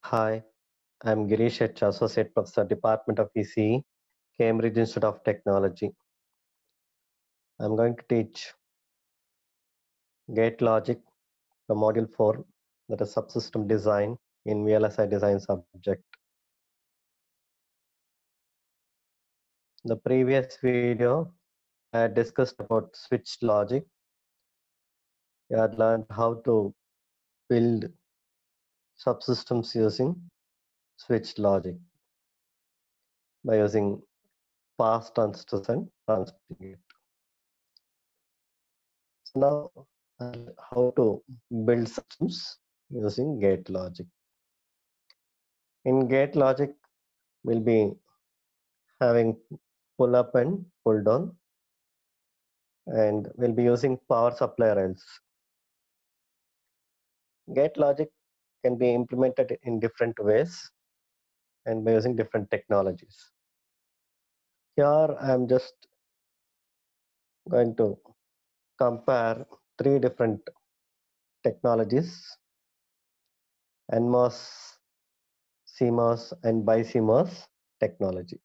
Hi, I'm Girish H, Associate Professor, Department of ECE, Cambridge Institute of Technology. I'm going to teach Gate Logic from Module 4, that is Subsystem Design in VLSI Design subject. The previous video, I had discussed about switched logic. We had learned how to build subsystems using switched logic by using pass transistors and transmitting gate. So now, how to build systems using gate logic. In gate logic, we'll be having pull up and pull down, and we'll be using power supply rails. Gate logic can be implemented in different ways and by using different technologies. Here I'm just going to compare three different technologies: NMOS, CMOS, and BiCMOS technology.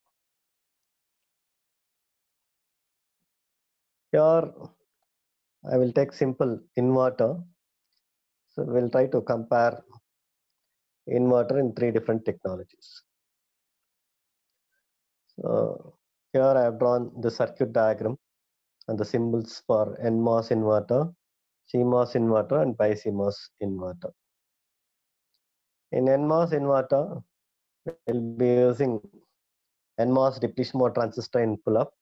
Here I will take simple inverter. So we'll try to compare inverter in three different technologies. So here I have drawn the circuit diagram and the symbols for NMOS inverter, CMOS inverter, and BiCMOS inverter. In NMOS inverter, we'll be using NMOS depletion mode transistor in pull up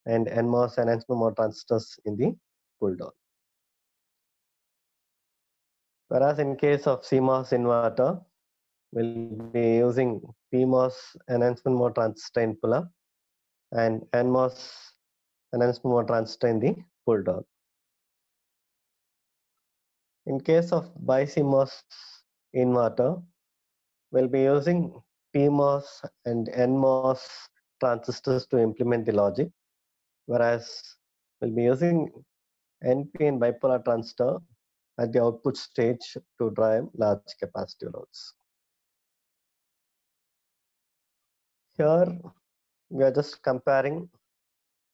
and NMOS enhancement mode transistors in the pull down. Whereas in case of CMOS inverter, we'll be using PMOS enhancement mode transistor in pull up and NMOS enhancement mode transistor in the pull down. In case of BiCMOS inverter, we'll be using PMOS and NMOS transistors to implement the logic, whereas we'll be using NP and bipolar transistor at the output stage to drive large capacitive loads. Here we are just comparing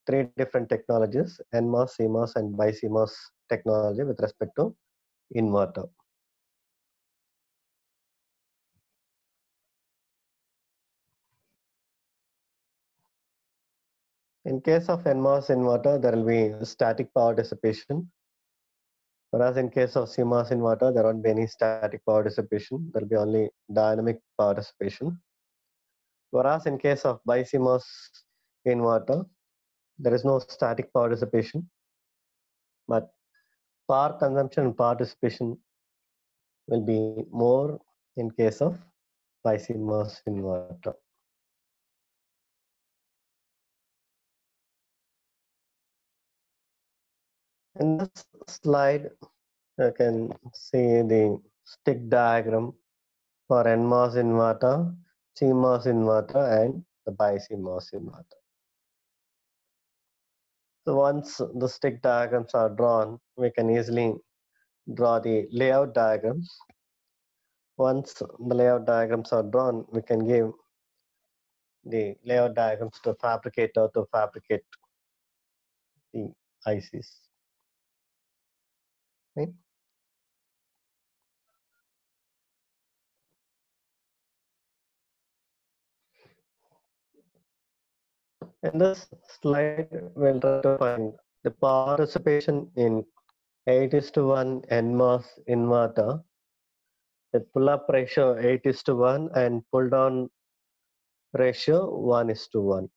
three different technologies: NMOS, CMOS, and BiCMOS technology with respect to inverter. In case of NMOS inverter, there will be static power dissipation, whereas in case of CMOS inverter, there won't be any static power dissipation. There will be only dynamic power dissipation. Whereas in case of BiCMOS inverter, there is no static power dissipation, but power consumption and power dissipation will be more in case of BiCMOS inverter. In this slide, you can see the stick diagram for NMOS inverter, CMOS inverter, and the BiCMOS inverter. So once the stick diagrams are drawn, we can easily draw the layout diagrams. Once the layout diagrams are drawn, we can give the layout diagrams to fabricator to fabricate the ICs. Right? In this slide, we'll try to find the participation in 8:1 NMOS inverter with pull-up ratio 8:1 and pull-down ratio 1:1.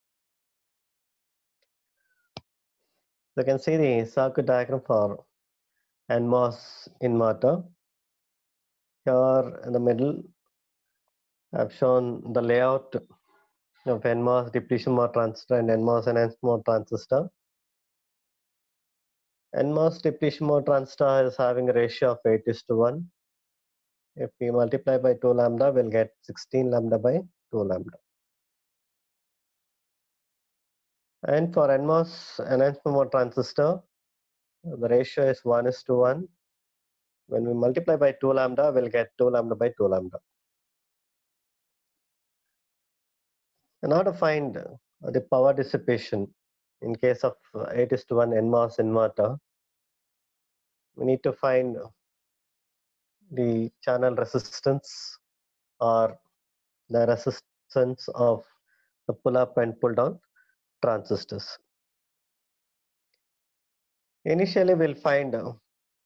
You can see the circuit diagram for NMOS inverter. Here in the middle, I've shown the layout of NMOS depletion mode transistor and NMOS enhancement mode transistor. NMOS depletion mode transistor is having a ratio of 8:1. If we multiply by 2 lambda, we'll get 16 lambda by 2 lambda. And for NMOS enhancement mode transistor, the ratio is 1:1. When we multiply by 2 lambda, we'll get 2 lambda by 2 lambda. And now to find the power dissipation in case of 8:1 NMOS inverter, we need to find the channel resistance or the resistance of the pull up and pull down transistors. Initially, we'll find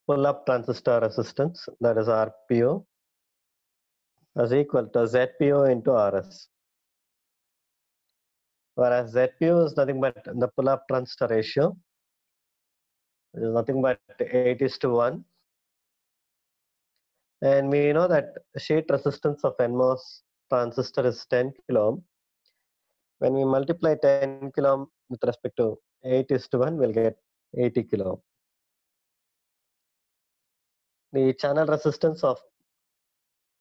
pull up transistor resistance, that is RPO, is equal to ZPO into RS. Whereas ZPO is nothing but the pull up transistor ratio, which is nothing but 8:1. And we know that sheet resistance of NMOS transistor is 10 kilo ohm. When we multiply 10 kilo ohm with respect to 8:1, we'll get 80 kilo ohm. The channel resistance of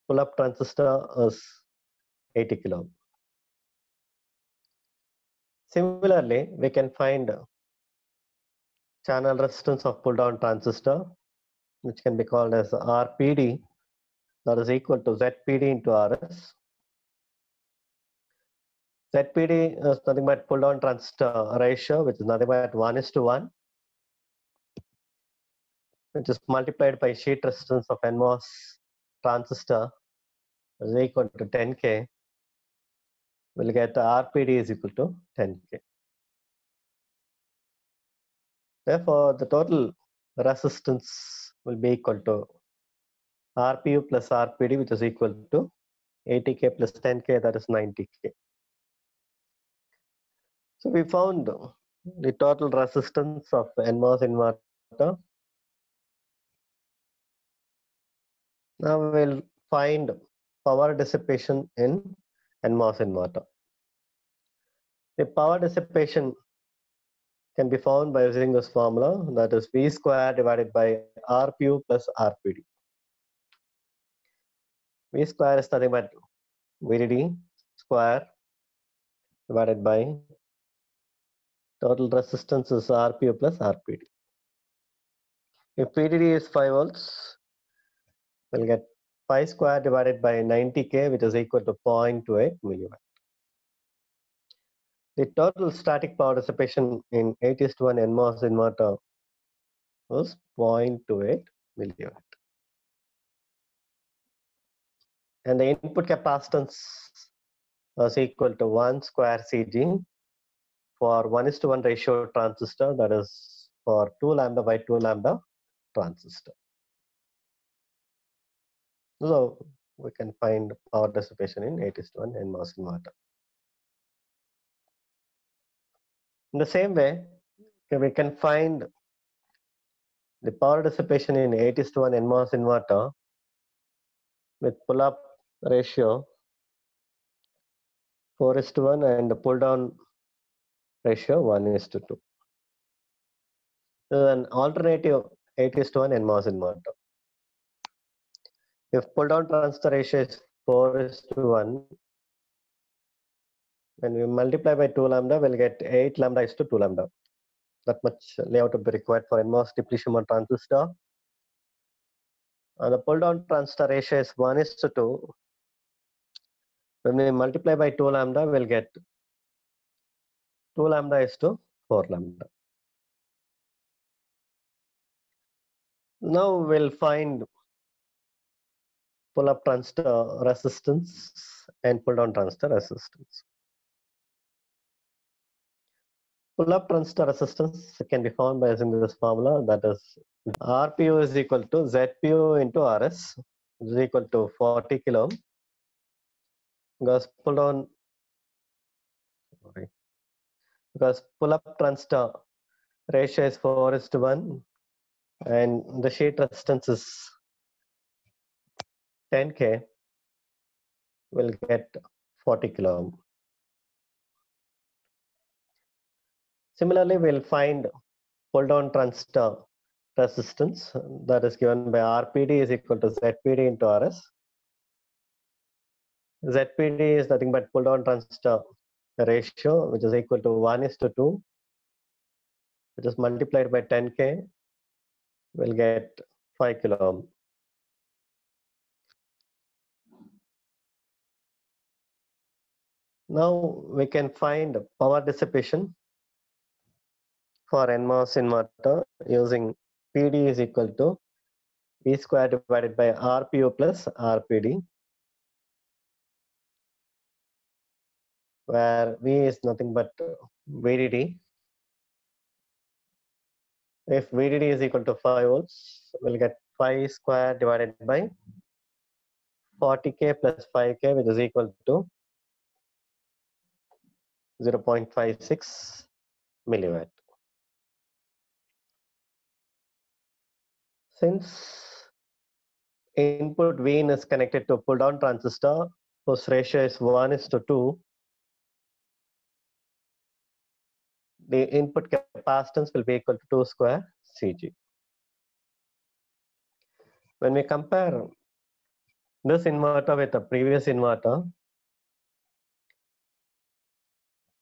pull-up transistor is 80 kilo ohm. Similarly, we can find channel resistance of pull-down transistor, which can be called as RPD, that is equal to ZPD into RS. ZPD is nothing but pull-down transistor ratio, which is nothing but 1:1, which is multiplied by sheet resistance of NMOS transistor is equal to 10K. We'll get RPD is equal to 10K. Therefore, the total resistance will be equal to RPU plus RPD, which is equal to 80K plus 10K, that is 90K. So we found the total resistance of NMOS inverter. Now we'll find power dissipation in NMOS inverter. The power dissipation can be found by using this formula, that is V square divided by RPU plus RPD. V square is nothing but VDD square divided by total resistance is RPU plus RPD. If VDD is 5 volts, we'll get pi square divided by 90K, which is equal to 0.28 milliwatt. The total static power dissipation in 8:1 NMOS inverter was 0.28 milliwatt. And the input capacitance was equal to 1 square Cg for 1:1 ratio transistor, that is for 2 lambda by 2 lambda transistor. So we can find power dissipation in 8:1 NMOS inverter. In the same way, we can find the power dissipation in 8:1 NMOS inverter with pull-up ratio 4:1 and the pull-down ratio 1:2. This is an alternative 8:1 NMOS inverter. If pull-down transistor ratio is 4:1, when we multiply by 2 lambda, we'll get 8 lambda is to 2 lambda. That much layout will be required for NMOS depletion mode transistor. And the pull-down transistor ratio is 1:2. When we multiply by 2 lambda, we'll get 2 lambda is to 4 lambda. Now we'll find pull-up transistor resistance and pull-down transistor resistance. Pull-up transistor resistance can be found by using this formula, that is RPU is equal to ZPU into RS, which is equal to 40 kilo ohm. Because pull-up transistor ratio is 4:1 and the sheet resistance is 10K, we'll get 40 kilo ohm. Similarly, we'll find pull-down transistor resistance, that is given by RPD is equal to ZPD into RS. ZPD is nothing but pull-down transistor ratio, which is equal to 1:2 which is multiplied by 10K, we'll get 5 kilo ohm. Now we can find power dissipation for NMOS inverter using PD is equal to V square divided by RPU plus RPD, where V is nothing but VDD. If VDD is equal to 5 volts, we'll get 5 square divided by 40K plus 5K, which is equal to 0.56 milliwatt. Since input Vin is connected to pull down transistor whose ratio is 1:2, the input capacitance will be equal to 2 square Cg. When we compare this inverter with the previous inverter,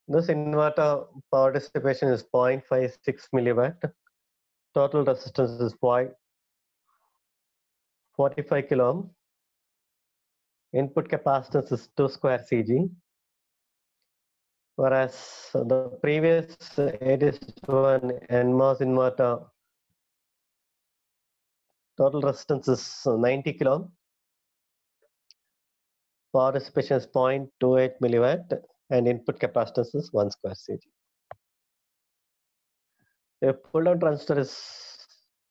this inverter power dissipation is 0.56 milliwatt. Total resistance is 45 kilo ohm. Input capacitance is 2 square Cg. Whereas the previous 8:1 NMOS inverter, total resistance is 90 kilo ohm. Power dissipation is 0.28 milliwatt and input capacitance is 1 square Cg. If pull down transistor is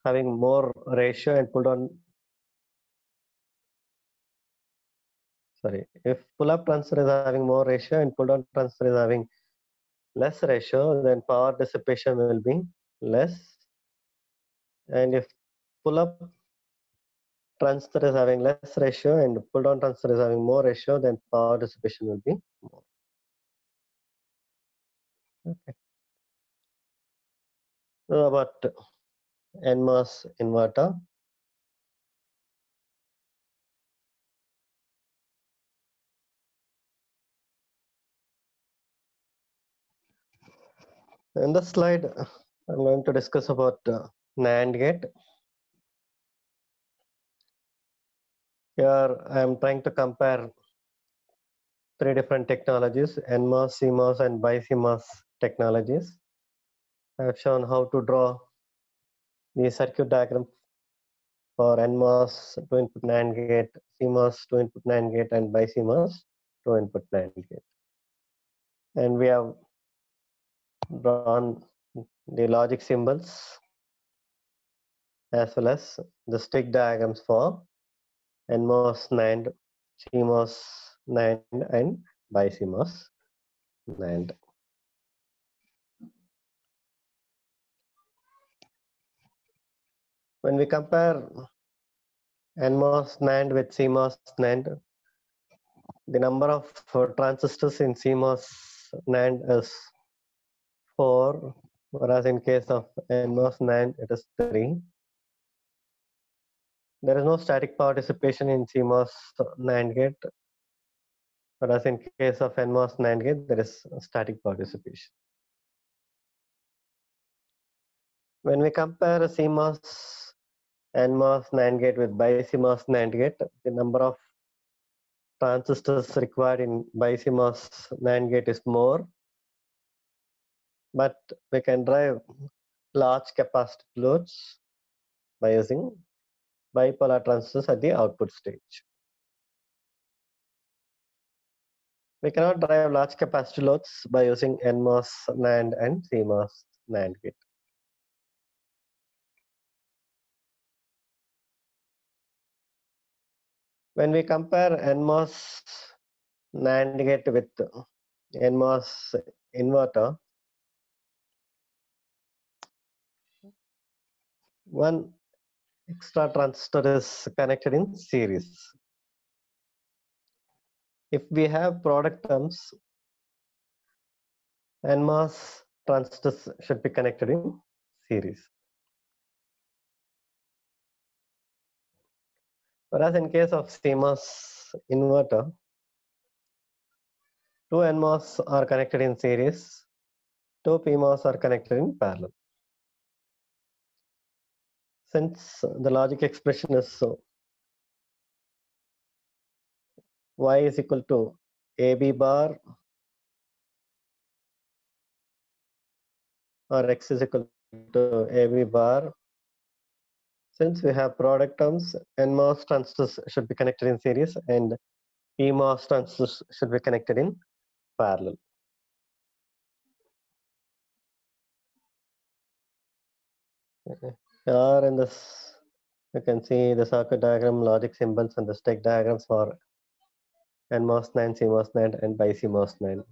having more ratio and if pull up transistor is having more ratio and pull down transistor is having less ratio, then power dissipation will be less. And if pull up transistor is having less ratio and pull down transistor is having more ratio, then power dissipation will be more. Okay. So about NMOS inverter. In this slide, I'm going to discuss about NAND gate. Here I am trying to compare 3 different technologies: NMOS, CMOS, and BiCMOS technologies. I have shown how to draw the circuit diagram for NMOS 2-input NAND gate, CMOS 2-input NAND gate, and BiCMOS 2-input NAND gate. And we have drawn the logic symbols as well as the stick diagrams for NMOS NAND, CMOS NAND, and BiCMOS NAND. When we compare NMOS NAND with CMOS NAND, the number of transistors in CMOS NAND is 4, whereas in case of NMOS NAND it is 3. There is no static power dissipation in CMOS NAND gate, whereas in case of NMOS NAND gate there is static power dissipation. When we compare a CMOS NMOS NAND gate with BiCMOS NAND gate, the number of transistors required in BiCMOS NAND gate is more, but we can drive large capacitive loads by using bipolar transistors at the output stage. We cannot drive large capacitive loads by using NMOS NAND and CMOS NAND gate. When we compare NMOS NAND gate with NMOS inverter, one extra transistor is connected in series. If we have product terms, NMOS transistors should be connected in series. Whereas in case of CMOS inverter, 2 NMOS are connected in series, 2 PMOS are connected in parallel. Since the logic expression is so, y is equal to AB bar or x is equal to AB bar. Since we have product terms, NMOS transistors should be connected in series and PMOS transistors should be connected in parallel. Here in this, you can see the circuit diagram, logic symbols, and the stack diagrams for NMOS 9, CMOS 9, and BiCMOS 9.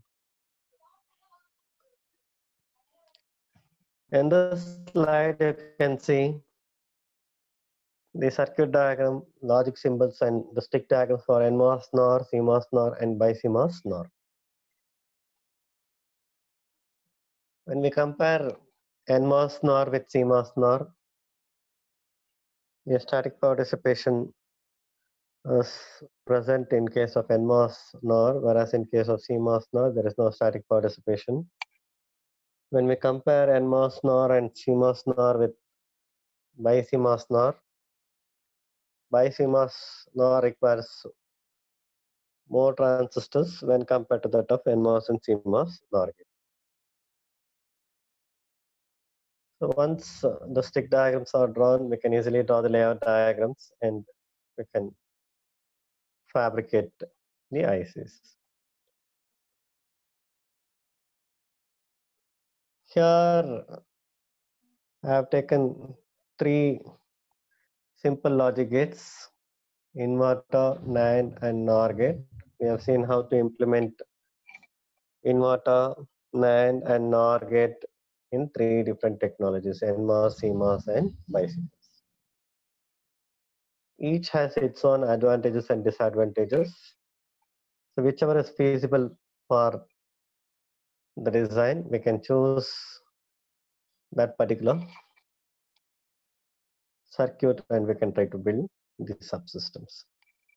In this slide, you can see the circuit diagram, logic symbols, and the stick diagrams for NMOS NOR, CMOS NOR, and BiCMOS NOR. When we compare NMOS NOR with CMOS NOR, the static power dissipation is present in case of NMOS NOR, whereas in case of CMOS NOR, there is no static power dissipation. When we compare NMOS NOR and CMOS NOR with BiCMOS NOR, BiCMOS NOR requires more transistors when compared to that of NMOS and CMOS NOR gate. So once the stick diagrams are drawn, we can easily draw the layout diagrams and we can fabricate the ICs. Here I have taken 3 simple logic gates: inverter, NAND, and NOR gate. We have seen how to implement inverter, NAND, and NOR gate in 3 different technologies: NMOS, CMOS, and BiCMOS. Each has its own advantages and disadvantages. So whichever is feasible for the design, we can choose that particular circuit and we can try to build the subsystems.